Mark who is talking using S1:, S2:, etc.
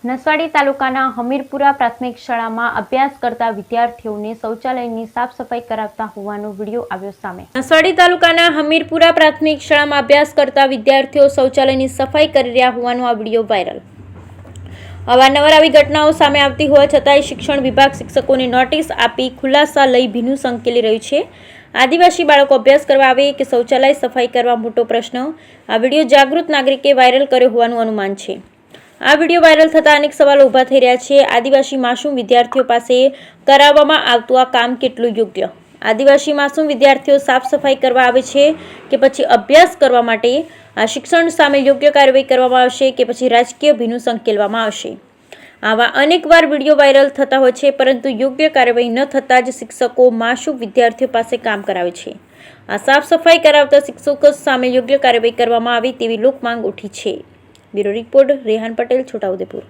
S1: નસવાડી તાલુકાના હમીરપુરા પ્રાથમિક શાળામાં અભ્યાસ કરતા વિદ્યાર્થીઓને શૌચાલયની સાફ સફાઈ કરાવતા હોવાનો વિડીયો આવ્યો સામે। નસવાડી તાલુકાના હમીરપુરા પ્રાથમિક શાળામાં અભ્યાસ કરતા વિદ્યાર્થીઓ શૌચાલયની સફાઈ કરી રહ્યા હોવાનો આ વિડીયો વાયરલ। અવારનવાર આવી ઘટનાઓ સામે આવતી હોવા છતાંય શિક્ષણ વિભાગ શિક્ષકોને નોટિસ આપી ખુલાસા લઈ ભીનું સંકેલી રહ્યું છે। આદિવાસી બાળકો અભ્યાસ કરવા આવે કે શૌચાલય સફાઈ કરવા મોટો પ્રશ્ન। આ વિડીયો જાગૃત નાગરિકે વાયરલ કર્યો હોવાનું અનુમાન છે। આ વિડીયો વાયરલ થતા અનેક સવાલો ઊભા થઈ રહ્યા છે। આદિવાસી માસૂમ વિદ્યાર્થીઓ પાસે કરાવવામાં આવતું આ કામ કેટલું યોગ્ય? આદિવાસી માસૂમ વિદ્યાર્થીઓ સાફ સફાઈ કરવા આવે છે કે પછી અભ્યાસ કરવા માટે? આ શિક્ષણ સામે યોગ્ય કાર્યવાહી કરવામાં આવશે કે પછી રાજકીય ભીનું સંકેલવામાં આવશે? આવા અનેકવાર વિડીયો વાયરલ થતા હોય છે, પરંતુ યોગ્ય કાર્યવાહી ન થતાં જ શિક્ષકો માસૂમ વિદ્યાર્થીઓ પાસે કામ કરાવે છે। આ સાફ સફાઈ કરાવતા શિક્ષકો સામે યોગ્ય કાર્યવાહી કરવામાં આવે તેવી લોકમાંગ ઉઠી છે। Bureau report, Rehan Patel, Chhota Udepur.